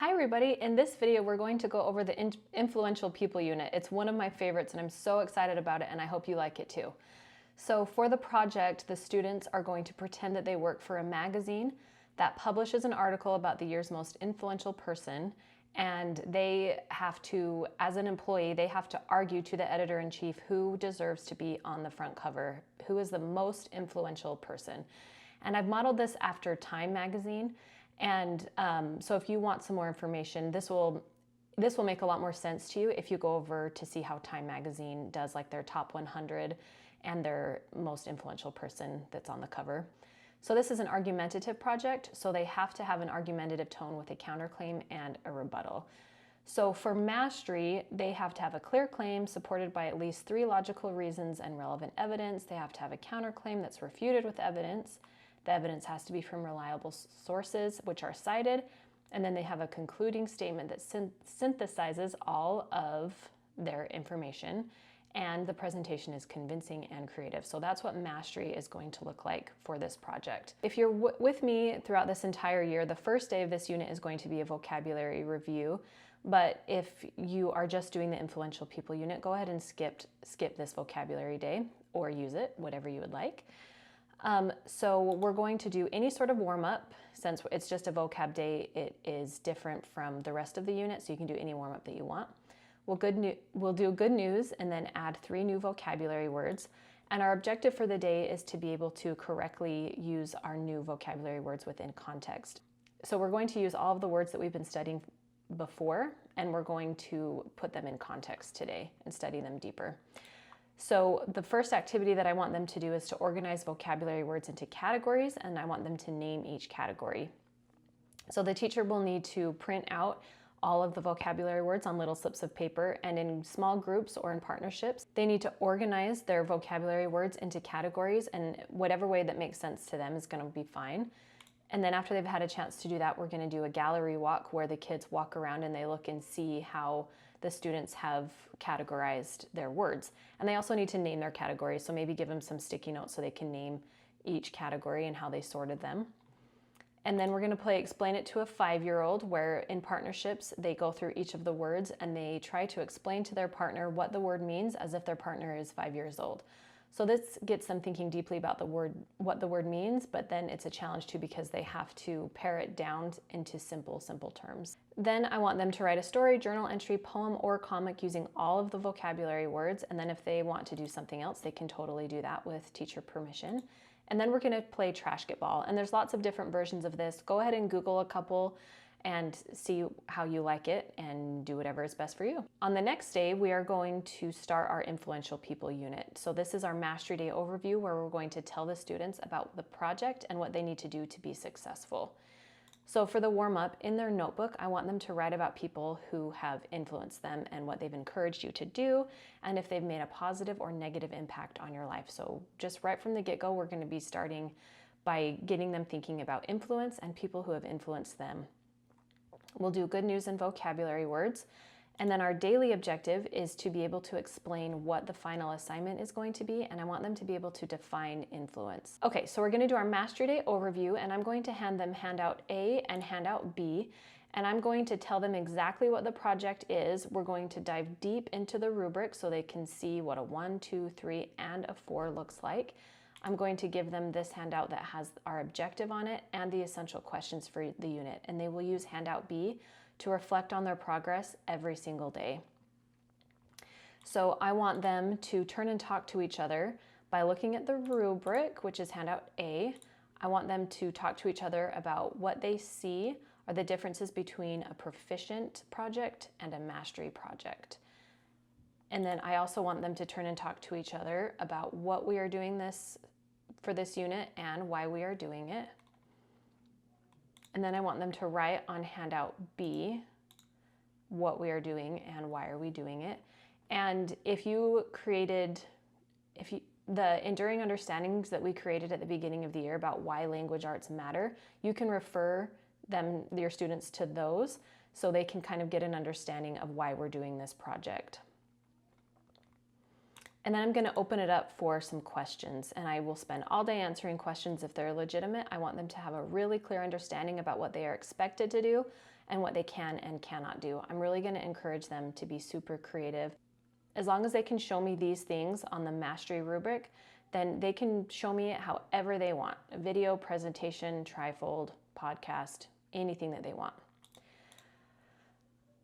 Hi everybody, in this video we're going to go over the influential people unit. It's one of my favorites and I'm so excited about it and I hope you like it too. So for the project, the students are going to pretend that they work for a magazine that publishes an article about the year's most influential person, and they have to, as an employee, they have to argue to the editor-in-chief who deserves to be on the front cover, who is the most influential person. And I've modeled this after Time magazine. And so if you want some more information, this will make a lot more sense to you if you go over to see how Time magazine does like their top 100 and their most influential person that's on the cover. So this is an argumentative project, so they have to have an argumentative tone with a counterclaim and a rebuttal. So for mastery, they have to have a clear claim supported by at least 3 logical reasons and relevant evidence. They have to have a counterclaim that's refuted with evidence. The evidence has to be from reliable sources, which are cited, and then they have a concluding statement that synthesizes all of their information, and the presentation is convincing and creative. So that's what mastery is going to look like for this project. If you're with me throughout this entire year, the first day of this unit is going to be a vocabulary review, but if you are just doing the influential people unit, go ahead and skip this vocabulary day or use it, whatever you would like. So we're going to do any sort of warm-up. Since it's just a vocab day, it is different from the rest of the unit, so you can do any warm-up that you want. We'll do good news and then add 3 new vocabulary words. And our objective for the day is to be able to correctly use our new vocabulary words within context. So we're going to use all of the words that we've been studying before, and we're going to put them in context today and study them deeper. So the first activity that I want them to do is to organize vocabulary words into categories, and I want them to name each category. So the teacher will need to print out all of the vocabulary words on little slips of paper, and in small groups or in partnerships, they need to organize their vocabulary words into categories, and whatever way that makes sense to them is going to be fine. And then after they've had a chance to do that, we're going to do a gallery walk where the kids walk around and they look and see how the students have categorized their words. And they also need to name their categories, so maybe give them some sticky notes so they can name each category and how they sorted them. And then we're going to play Explain It to a 5-year-old, where in partnerships they go through each of the words and they try to explain to their partner what the word means as if their partner is 5 years old. So this gets them thinking deeply about the word, what the word means, but then it's a challenge too because they have to pare it down into simple terms. Then I want them to write a story, journal entry, poem, or comic using all of the vocabulary words, and then if they want to do something else, they can totally do that with teacher permission. And then we're going to play Trash Get Ball, and there's lots of different versions of this. Go ahead and Google a couple and see how you like it and do whatever is best for you. On the next day, we are going to start our influential people unit. So this is our Mastery Day overview where we're going to tell the students about the project and what they need to do to be successful. So for the warm-up, in their notebook, I want them to write about people who have influenced them and what they've encouraged you to do, and if they've made a positive or negative impact on your life. So just right from the get-go, we're going to be starting by getting them thinking about influence and people who have influenced them. We'll do good news and vocabulary words. And then our daily objective is to be able to explain what the final assignment is going to be, and I want them to be able to define influence. Okay, so we're going to do our Mastery Day overview, and I'm going to hand them handout A and handout B, and I'm going to tell them exactly what the project is. We're going to dive deep into the rubric so they can see what a 1, 2, 3, and a 4 looks like. I'm going to give them this handout that has our objective on it and the essential questions for the unit, and they will use handout B to reflect on their progress every single day. So I want them to turn and talk to each other by looking at the rubric, which is handout A. I want them to talk to each other about what they see are the differences between a proficient project and a mastery project. And then I also want them to turn and talk to each other about what we are doing for this unit and why we are doing it. And then I want them to write on handout B what we are doing and why are we doing it. And the enduring understandings that we created at the beginning of the year about why language arts matter, you can refer your students to those so they can kind of get an understanding of why we're doing this project. And then I'm going to open it up for some questions, and I will spend all day answering questions if they're legitimate. I want them to have a really clear understanding about what they are expected to do and what they can and cannot do. I'm really going to encourage them to be super creative. As long as they can show me these things on the mastery rubric, then they can show me it however they want. A video, presentation, trifold, podcast, anything that they want.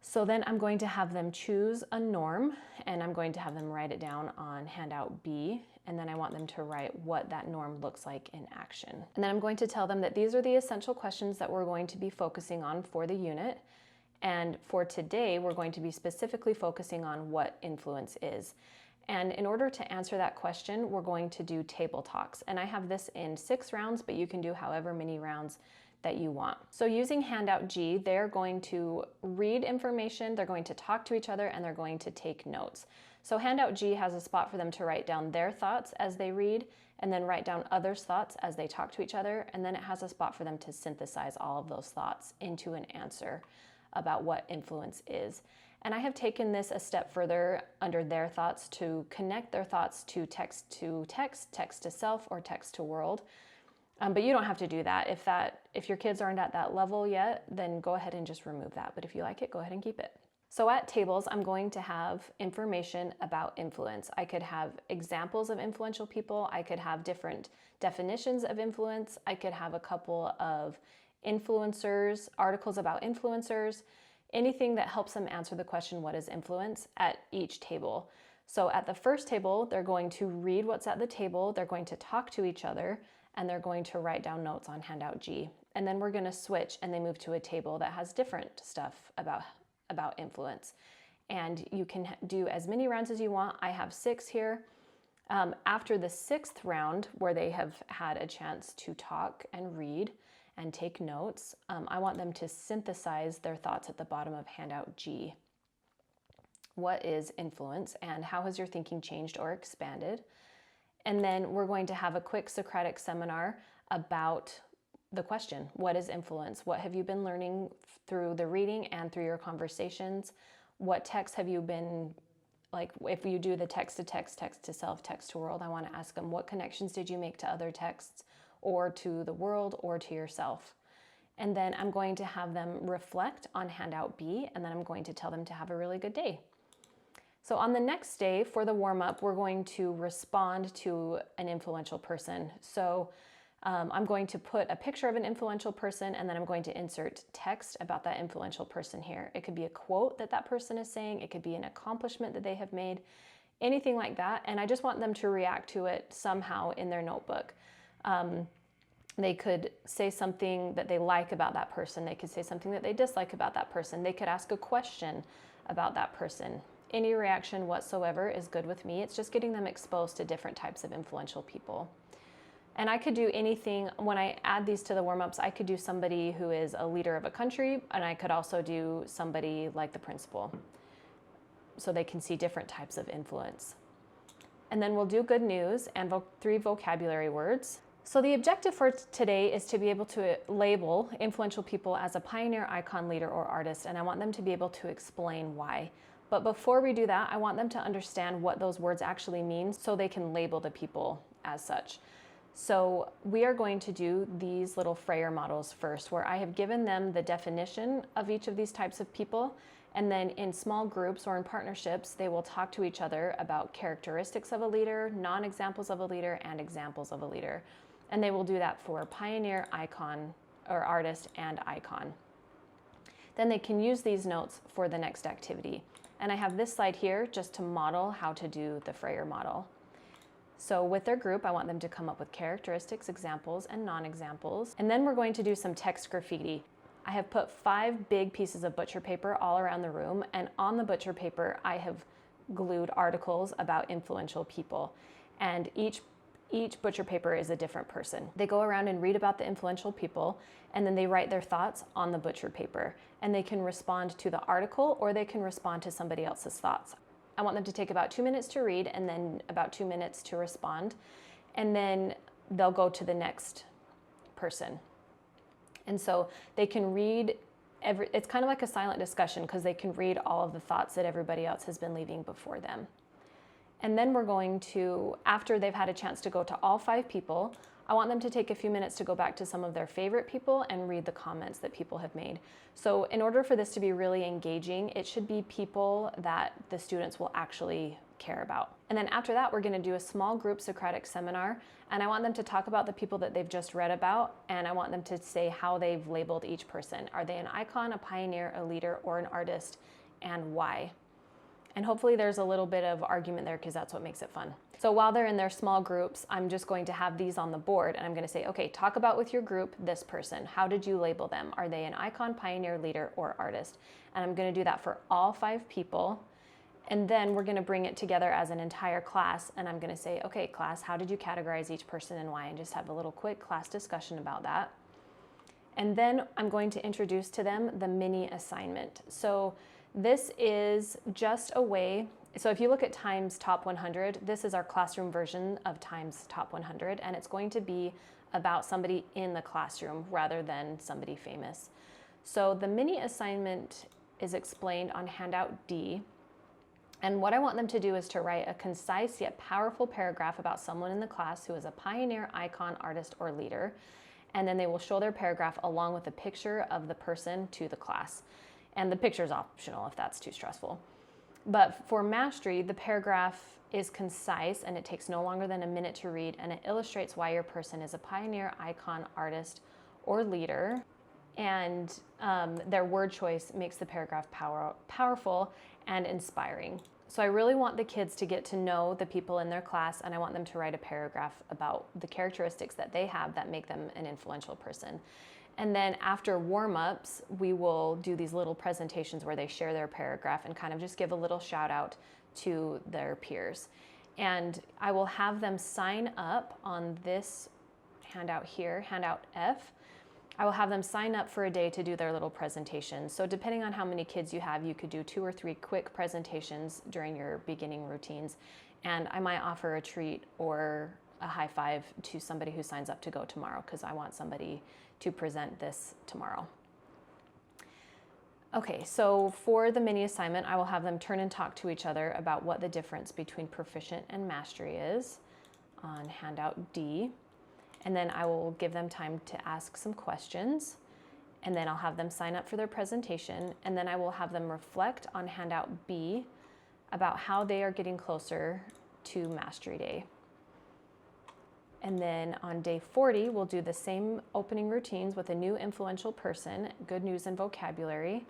So then I'm going to have them choose a norm, and I'm going to have them write it down on handout B, and then I want them to write what that norm looks like in action. And then I'm going to tell them that these are the essential questions that we're going to be focusing on for the unit. And for today, we're going to be specifically focusing on what influence is. And in order to answer that question, we're going to do table talks. And I have this in 6 rounds, but you can do however many rounds that you want. So using handout G, they're going to read information, they're going to talk to each other, and they're going to take notes. So handout G has a spot for them to write down their thoughts as they read, and then write down others' thoughts as they talk to each other, and then it has a spot for them to synthesize all of those thoughts into an answer about what influence is. And I have taken this a step further under their thoughts to connect their thoughts to text, text to self, or text to world. But you don't have to do that. If your kids aren't at that level yet, then go ahead and just remove that. But if you like it, go ahead and keep it. So at tables, I'm going to have information about influence. I could have examples of influential people. I could have different definitions of influence. I could have a couple of influencers, articles about influencers, anything that helps them answer the question, what is influence, at each table. So at the first table, they're going to read what's at the table, they're going to talk to each other, and they're going to write down notes on handout G. And then we're going to switch, and they move to a table that has different stuff about influence. And you can do as many rounds as you want. I have 6 here. After the 6th round, where they have had a chance to talk and read and take notes, I want them to synthesize their thoughts at the bottom of handout G. What is influence, and how has your thinking changed or expanded? And then we're going to have a quick Socratic seminar about the question, what is influence? What have you been learning through the reading and through your conversations? What texts have you been, like if you do the text to text, text to self, text to world, I want to ask them, what connections did you make to other texts or to the world or to yourself? And then I'm going to have them reflect on handout B, and then I'm going to tell them to have a really good day. So on the next day for the warm-up, we're going to respond to an influential person. So I'm going to put a picture of an influential person, and then I'm going to insert text about that influential person here. It could be a quote that that person is saying. It could be an accomplishment that they have made, anything like that. And I just want them to react to it somehow in their notebook. They could say something that they like about that person. They could say something that they dislike about that person. They could ask a question about that person. Any reaction whatsoever is good with me. It's just getting them exposed to different types of influential people. And I could do anything, when I add these to the warm-ups, I could do somebody who is a leader of a country, and I could also do somebody like the principal, so they can see different types of influence. And then we'll do good news and 3 vocabulary words. So the objective for today is to be able to label influential people as a pioneer, icon, leader, or artist, and I want them to be able to explain why. But before we do that, I want them to understand what those words actually mean so they can label the people as such. So we are going to do these little Frayer models first, where I have given them the definition of each of these types of people, and then in small groups or in partnerships, they will talk to each other about characteristics of a leader, non-examples of a leader, and examples of a leader. And they will do that for pioneer, icon, or artist, and icon. Then they can use these notes for the next activity. And I have this slide here just to model how to do the Frayer model. So with their group, I want them to come up with characteristics, examples, and non-examples. And then we're going to do some text graffiti. I have put 5 big pieces of butcher paper all around the room, and on the butcher paper, I have glued articles about influential people. And each butcher paper is a different person. They go around and read about the influential people, and then they write their thoughts on the butcher paper. And they can respond to the article, or they can respond to somebody else's thoughts. I want them to take about 2 minutes to read and then about 2 minutes to respond. And then they'll go to the next person. And so they can read it's kind of like a silent discussion, because they can read all of the thoughts that everybody else has been leaving before them. And then we're going to, after they've had a chance to go to all 5 people, I want them to take a few minutes to go back to some of their favorite people and read the comments that people have made. So in order for this to be really engaging, it should be people that the students will actually care about. And then after that, we're going to do a small group Socratic seminar, and I want them to talk about the people that they've just read about, and I want them to say how they've labeled each person. Are they an icon, a pioneer, a leader, or an artist, and why? And hopefully there's a little bit of argument there, because that's what makes it fun. So while they're in their small groups, I'm just going to have these on the board, and I'm going to say, okay, talk about with your group this person. How did you label them? Are they an icon, pioneer, leader, or artist? And I'm going to do that for all 5 people. And then we're going to bring it together as an entire class, and I'm going to say, okay, class, how did you categorize each person and why? And just have a little quick class discussion about that. And then I'm going to introduce to them the mini assignment. So this is just a way, so if you look at Times Top 100, this is our classroom version of Times Top 100, and it's going to be about somebody in the classroom rather than somebody famous. So the mini assignment is explained on handout D. And what I want them to do is to write a concise yet powerful paragraph about someone in the class who is a pioneer, icon, artist, or leader. And then they will show their paragraph along with a picture of the person to the class. And the picture is optional if that's too stressful. But for mastery, the paragraph is concise and it takes no longer than a minute to read, and it illustrates why your person is a pioneer, icon, artist, or leader. And their word choice makes the paragraph powerful and inspiring. So I really want the kids to get to know the people in their class, and I want them to write a paragraph about the characteristics that they have that make them an influential person. And then after warm-ups, we will do these little presentations where they share their paragraph and kind of just give a little shout out to their peers. And I will have them sign up on this handout here, handout F. I will have them sign up for a day to do their little presentation. So depending on how many kids you have, you could do 2 or 3 quick presentations during your beginning routines. And I might offer a treat or a high five to somebody who signs up to go tomorrow, because I want somebody to present this tomorrow. Okay, so for the mini assignment, I will have them turn and talk to each other about what the difference between proficient and mastery is on handout D. And then I will give them time to ask some questions, and then I'll have them sign up for their presentation, and then I will have them reflect on handout B about how they are getting closer to Mastery Day. And then on day 40, we'll do the same opening routines with a new influential person, good news and vocabulary.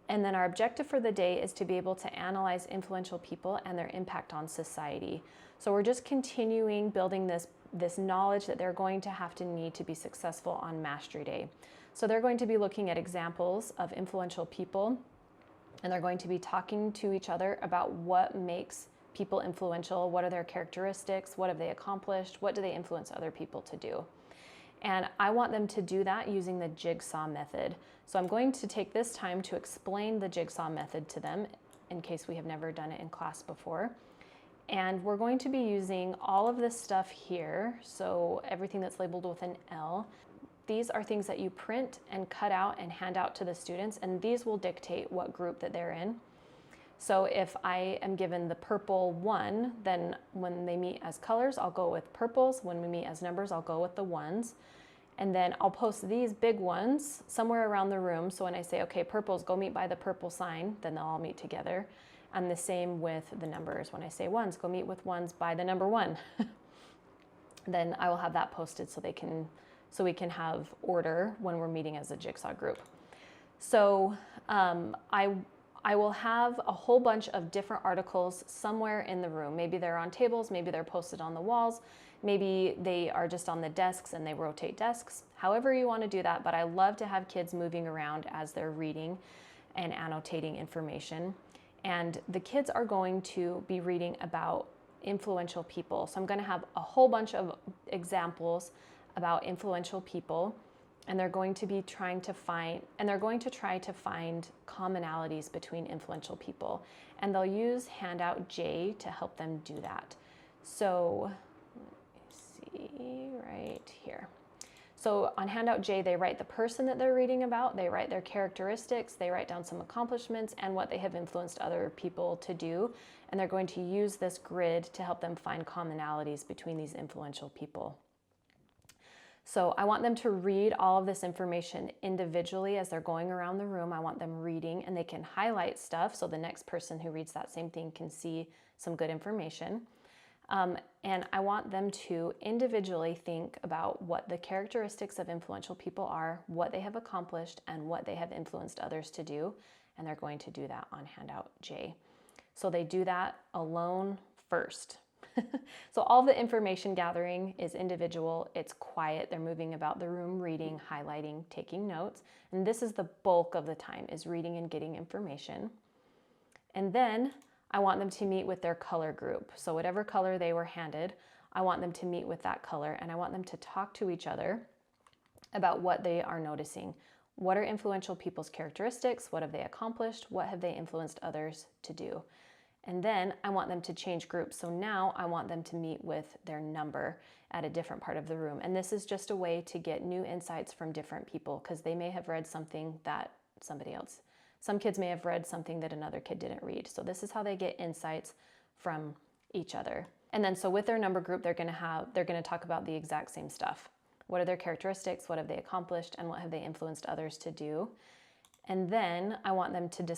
And then our objective for the day is to be able to analyze influential people and their impact on society. So we're just continuing building this knowledge that they're going to have to need to be successful on Mastery Day. So they're going to be looking at examples of influential people, and they're going to be talking to each other about what makes people influential, what are their characteristics, what have they accomplished, what do they influence other people to do. And I want them to do that using the jigsaw method. So I'm going to take this time to explain the jigsaw method to them in case we have never done it in class before. And we're going to be using all of this stuff here, so everything that's labeled with an L. These are things that you print and cut out and hand out to the students, and these will dictate what group that they're in. So if I am given the purple 1, then when they meet as colors, I'll go with purples. When we meet as numbers, I'll go with the 1s. And then I'll post these big ones somewhere around the room. So when I say, okay, purples, go meet by the purple sign, then they'll all meet together. And the same with the numbers. When I say 1s, go meet with 1s by the number 1. Then I will have that posted so we can have order when we're meeting as a jigsaw group. So I will have a whole bunch of different articles somewhere in the room. Maybe they're on tables, maybe they're posted on the walls, maybe they are just on the desks and they rotate desks. However you want to do that, but I love to have kids moving around as they're reading and annotating information. And the kids are going to be reading about influential people. So I'm going to have a whole bunch of examples about influential people, and they're going to be try to find commonalities between influential people. And they'll use handout J to help them do that. So let me see right here. So on handout J, they write the person that they're reading about, they write their characteristics, they write down some accomplishments and what they have influenced other people to do. And they're going to use this grid to help them find commonalities between these influential people. So I want them to read all of this information individually as they're going around the room. I want them reading, and they can highlight stuff so the next person who reads that same thing can see some good information. And I want them to individually think about what the characteristics of influential people are, what they have accomplished, and what they have influenced others to do. And they're going to do that on handout J. So they do that alone first. So all the information gathering is individual, it's quiet, they're moving about the room, reading, highlighting, taking notes. And this is the bulk of the time, is reading and getting information. And then I want them to meet with their color group. So whatever color they were handed, I want them to meet with that color, and I want them to talk to each other about what they are noticing. What are influential people's characteristics? What have they accomplished? What have they influenced others to do? And then I want them to change groups. So now I want them to meet with their number at a different part of the room. And this is just a way to get new insights from different people, because they may have read something that some kids may have read something that another kid didn't read. So this is how they get insights from each other. And then so with their number group, they're going to talk about the exact same stuff. What are their characteristics? What have they accomplished? And what have they influenced others to do? And then I want them to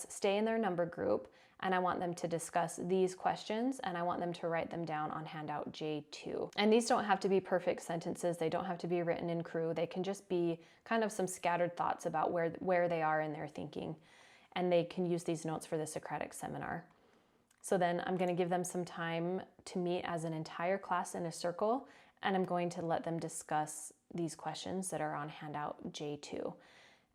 stay in their number group, and I want them to discuss these questions, and I want them to write them down on handout J2. And these don't have to be perfect sentences. They don't have to be written in crew. They can just be kind of some scattered thoughts about where they are in their thinking. And they can use these notes for the Socratic seminar. So then I'm going to give them some time to meet as an entire class in a circle, and I'm going to let them discuss these questions that are on handout J2.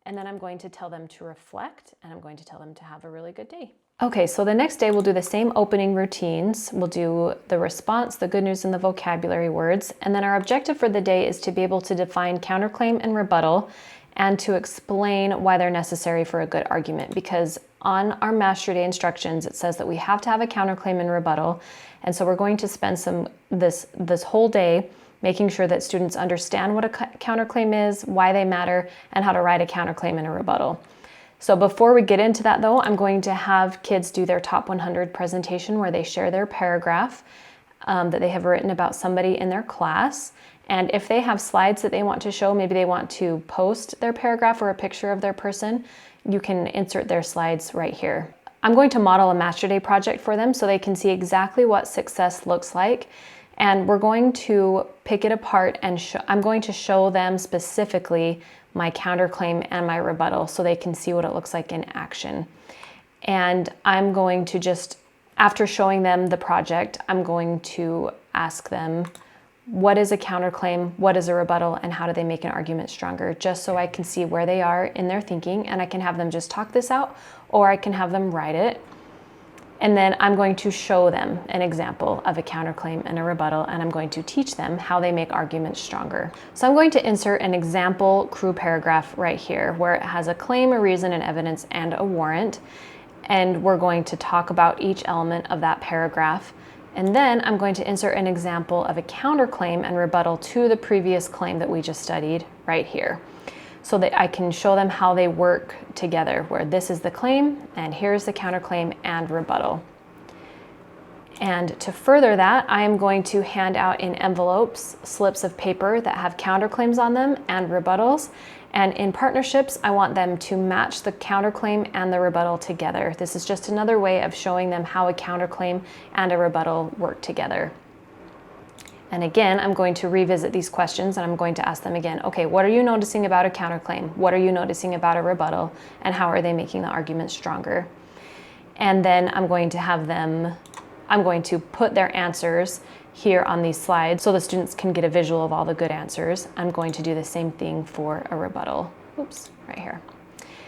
And then I'm going to tell them to reflect, and I'm going to tell them to have a really good day. Okay, so the next day we'll do the same opening routines. We'll do the response, the good news, and the vocabulary words. And then our objective for the day is to be able to define counterclaim and rebuttal, and to explain why they're necessary for a good argument. Because on our Master Day instructions, it says that we have to have a counterclaim and rebuttal. And so we're going to spend this whole day making sure that students understand what a counterclaim is, why they matter, and how to write a counterclaim and a rebuttal. So before we get into that though, I'm going to have kids do their top 100 presentation where they share their paragraph that they have written about somebody in their class. And if they have slides that they want to show, maybe they want to post their paragraph or a picture of their person, you can insert their slides right here. I'm going to model a Master Day project for them so they can see exactly what success looks like. And we're going to pick it apart, and I'm going to show them specifically my counterclaim and my rebuttal so they can see what it looks like in action. And I'm going to just, after showing them the project, I'm going to ask them, what is a counterclaim, what is a rebuttal, and how do they make an argument stronger, just so I can see where they are in their thinking, and I can have them just talk this out, or I can have them write it. And then I'm going to show them an example of a counterclaim and a rebuttal, and I'm going to teach them how they make arguments stronger. So I'm going to insert an example crew paragraph right here where it has a claim, a reason, an evidence, and a warrant. And we're going to talk about each element of that paragraph. And then I'm going to insert an example of a counterclaim and rebuttal to the previous claim that we just studied right here, so that I can show them how they work together, where this is the claim and here's the counterclaim and rebuttal. And to further that, I am going to hand out in envelopes slips of paper that have counterclaims on them and rebuttals. And in partnerships, I want them to match the counterclaim and the rebuttal together. This is just another way of showing them how a counterclaim and a rebuttal work together. And again, I'm going to revisit these questions, and I'm going to ask them again, okay, what are you noticing about a counterclaim? What are you noticing about a rebuttal? And how are they making the argument stronger? And then I'm going to put their answers here on these slides so the students can get a visual of all the good answers. I'm going to do the same thing for a rebuttal. Oops, right here.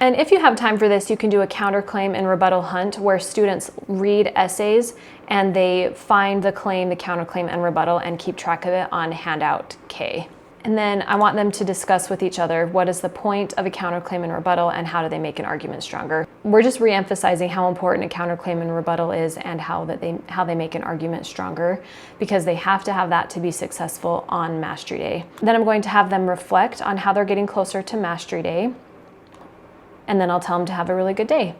And if you have time for this, you can do a counterclaim and rebuttal hunt where students read essays and they find the claim, the counterclaim, and rebuttal and keep track of it on handout K. And then I want them to discuss with each other what is the point of a counterclaim and rebuttal and how do they make an argument stronger. We're just re-emphasizing how important a counterclaim and rebuttal is and how they make an argument stronger, because they have to have that to be successful on Mastery Day. Then I'm going to have them reflect on how they're getting closer to Mastery Day, and then I'll tell them to have a really good day.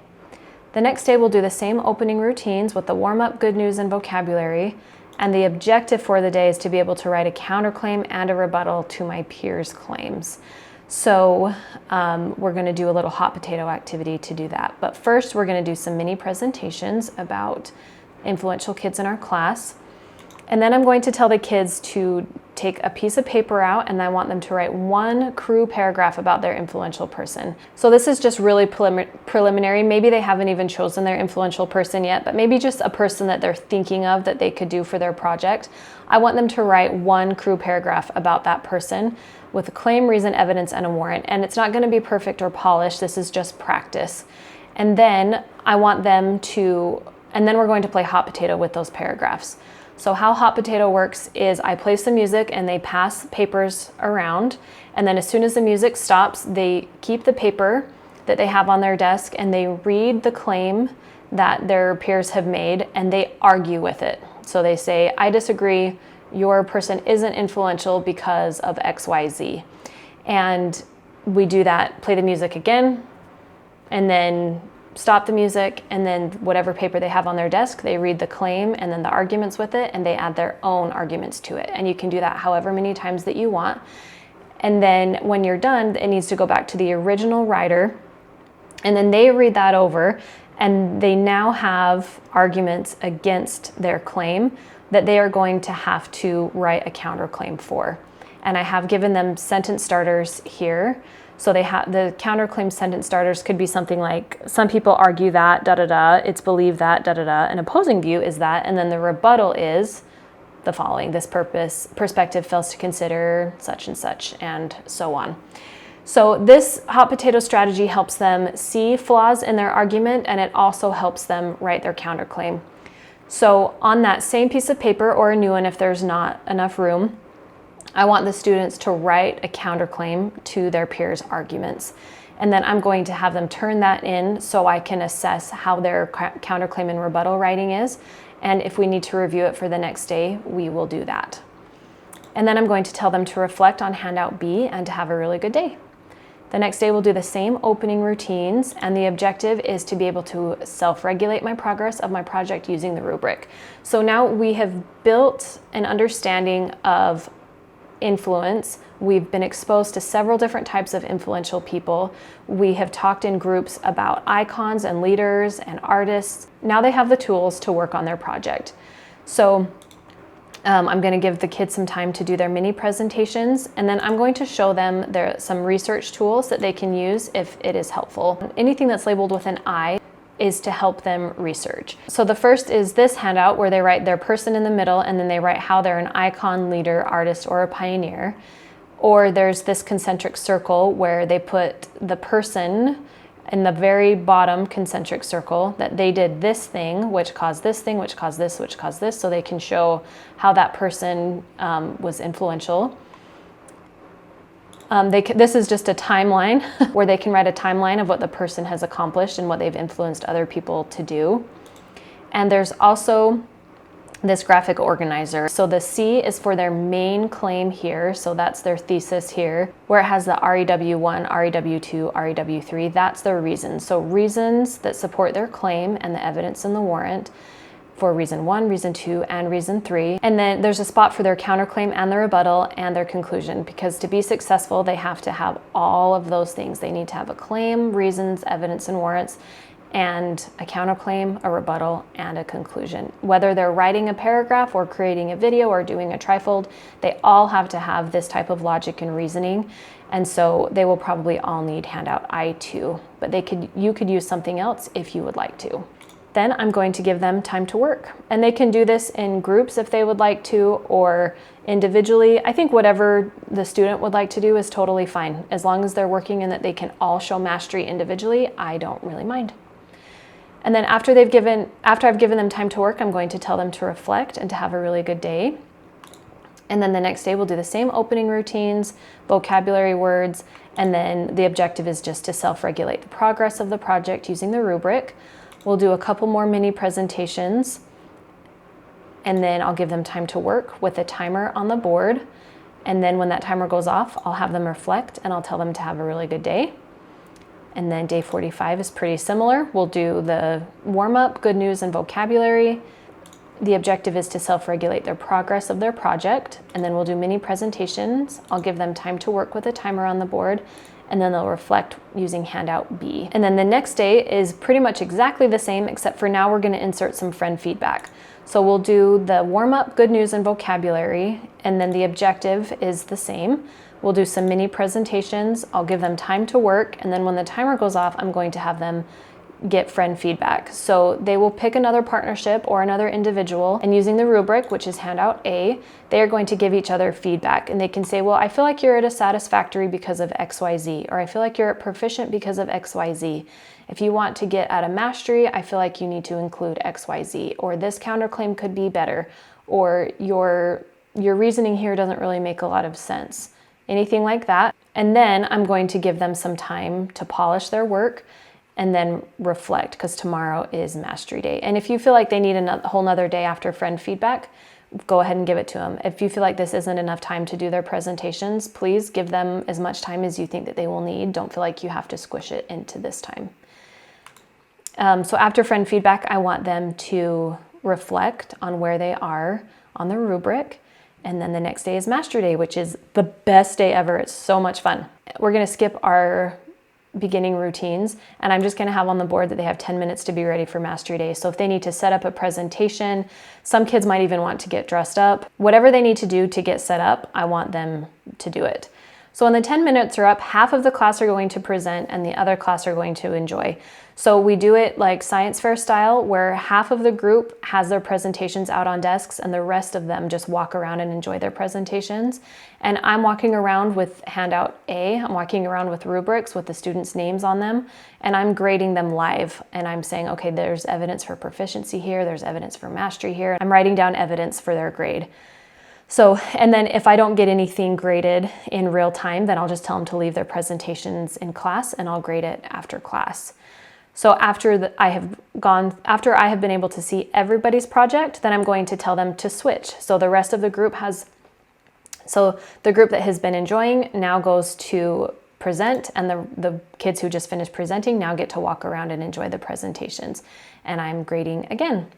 The next day we'll do the same opening routines with the warm-up, good news, and vocabulary. And the objective for the day is to be able to write a counterclaim and a rebuttal to my peers' claims. So we're going to do a little hot potato activity to do that. But first, we're going to do some mini presentations about influential kids in our class. And then I'm going to tell the kids to take a piece of paper out, and I want them to write one crew paragraph about their influential person. So this is just really preliminary. Maybe they haven't even chosen their influential person yet, but maybe just a person that they're thinking of that they could do for their project. I want them to write one crew paragraph about that person with a claim, reason, evidence, and a warrant. And it's not going to be perfect or polished. This is just practice. And then we're going to play hot potato with those paragraphs. So how hot potato works is I play some music and they pass papers around, and then as soon as the music stops, they keep the paper that they have on their desk and they read the claim that their peers have made and they argue with it. So they say, I disagree, your person isn't influential because of XYZ. And we do that, play the music again, and then stop the music, and then whatever paper they have on their desk, they read the claim and then the arguments with it, and they add their own arguments to it. And you can do that however many times that you want. And then when you're done, it needs to go back to the original writer, and then they read that over, and they now have arguments against their claim that they are going to have to write a counterclaim for. And I have given them sentence starters here. So they have the counterclaim sentence starters could be something like, some people argue that, da-da-da, it's believed that, da-da-da, an opposing view is that, and then the rebuttal is the following, this perspective fails to consider such and such, and so on. So this hot potato strategy helps them see flaws in their argument, and it also helps them write their counterclaim. So on that same piece of paper, or a new one if there's not enough room, I want the students to write a counterclaim to their peers' arguments. And then I'm going to have them turn that in so I can assess how their counterclaim and rebuttal writing is. And if we need to review it for the next day, we will do that. And then I'm going to tell them to reflect on handout B and to have a really good day. The next day we'll do the same opening routines, and the objective is to be able to self-regulate my progress of my project using the rubric. So now we have built an understanding of influence. We've been exposed to several different types of influential people. We have talked in groups about icons and leaders and artists. Now they have the tools to work on their project. So I'm going to give the kids some time to do their mini presentations, and then I'm going to show them some research tools that they can use if it is helpful. Anything that's labeled with an I is to help them research. So the first is this handout where they write their person in the middle, and then they write how they're an icon, leader, artist, or a pioneer. Or there's this concentric circle where they put the person in the very bottom concentric circle, that they did this thing, which caused this thing, which caused this, which caused this, so they can show how that person was influential. This is just a timeline where they can write a timeline of what the person has accomplished and what they've influenced other people to do. And there's also this graphic organizer. So the C is for their main claim here. So that's their thesis here, where it has the REW1, REW2, REW3. That's their reasons. So reasons that support their claim and the evidence in the warrant for reason 1, reason 2, and reason 3. And then there's a spot for their counterclaim and their rebuttal and their conclusion, because to be successful, they have to have all of those things. They need to have a claim, reasons, evidence, and warrants, and a counterclaim, a rebuttal, and a conclusion. Whether they're writing a paragraph or creating a video or doing a trifold, they all have to have this type of logic and reasoning. And so they will probably all need handout I2, but you could use something else if you would like to. Then I'm going to give them time to work. And they can do this in groups if they would like to, or individually. I think whatever the student would like to do is totally fine. As long as they're working and that they can all show mastery individually, I don't really mind. And then after I've given them time to work, I'm going to tell them to reflect and to have a really good day. And then the next day we'll do the same opening routines, vocabulary words, and then the objective is just to self-regulate the progress of the project using the rubric. We'll do a couple more mini presentations, and then I'll give them time to work with a timer on the board. And then when that timer goes off, I'll have them reflect and I'll tell them to have a really good day. And then day 45 is pretty similar. We'll do the warm-up, good news, and vocabulary. The objective is to self-regulate their progress of their project, and then we'll do mini presentations. I'll give them time to work with a timer on the board, and then they'll reflect using handout B. And then the next day is pretty much exactly the same, except for now we're going to insert some friend feedback. So we'll do the warm-up, good news, and vocabulary, and then the objective is the same. We'll do some mini presentations. I'll give them time to work, and then when the timer goes off, I'm going to have them get friend feedback. So they will pick another partnership or another individual, and using the rubric, which is handout A, they are going to give each other feedback, and they can say, well, I feel like you're at a satisfactory because of XYZ, or I feel like you're at proficient because of XYZ. If you want to get at a mastery, I feel like you need to include XYZ, or this counterclaim could be better, or your reasoning here doesn't really make a lot of sense. Anything like that. And then I'm going to give them some time to polish their work and then reflect, because tomorrow is mastery day. And if you feel like they need a whole nother day after friend feedback, go ahead and give it to them. If you feel like this isn't enough time to do their presentations, please give them as much time as you think that they will need. Don't feel like you have to squish it into this time. So after friend feedback, I want them to reflect on where they are on the rubric. And then the next day is mastery day, which is the best day ever. It's so much fun. We're going to skip our beginning routines, and I'm just going to have on the board that they have 10 minutes to be ready for mastery day. So if they need to set up a presentation, some kids might even want to get dressed up. Whatever they need to do to get set up, I want them to do it. So when the 10 minutes are up, half of the class are going to present and the other class are going to enjoy. So we do it like science fair style, where half of the group has their presentations out on desks and the rest of them just walk around and enjoy their presentations. And I'm walking around with handout A, I'm walking around with rubrics with the students' names on them, and I'm grading them live. And I'm saying, okay, there's evidence for proficiency here, there's evidence for mastery here. I'm writing down evidence for their grade. So, and then if I don't get anything graded in real time, then I'll just tell them to leave their presentations in class and I'll grade it after class. So after I have been able to see everybody's project, then I'm going to tell them to switch. So the rest of the group the group that has been enjoying now goes to present, and the kids who just finished presenting now get to walk around and enjoy the presentations. And I'm grading again.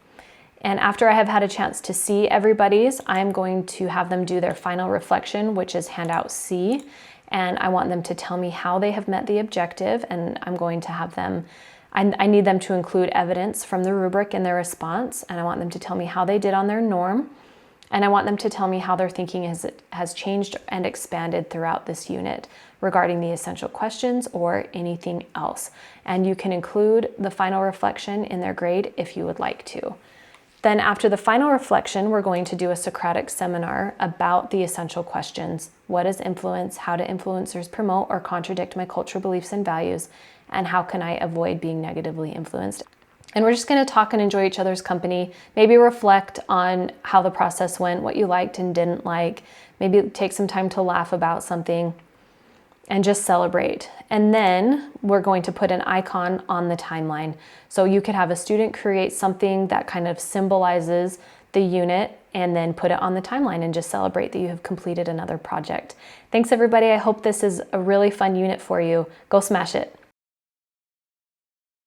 And after I have had a chance to see everybody's, I'm going to have them do their final reflection, which is handout C. And I want them to tell me how they have met the objective, and I'm going to have them, I need them to include evidence from the rubric in their response, and I want them to tell me how they did on their norm, and I want them to tell me how their thinking has changed and expanded throughout this unit regarding the essential questions or anything else. And you can include the final reflection in their grade if you would like to. Then after the final reflection, we're going to do a Socratic seminar about the essential questions. What is influence? How do influencers promote or contradict my cultural beliefs and values? And how can I avoid being negatively influenced? And we're just going to talk and enjoy each other's company, maybe reflect on how the process went, what you liked and didn't like, maybe take some time to laugh about something, and just celebrate. And then we're going to put an icon on the timeline. So you could have a student create something that kind of symbolizes the unit and then put it on the timeline and just celebrate that you have completed another project. Thanks everybody. I hope this is a really fun unit for you. Go smash it.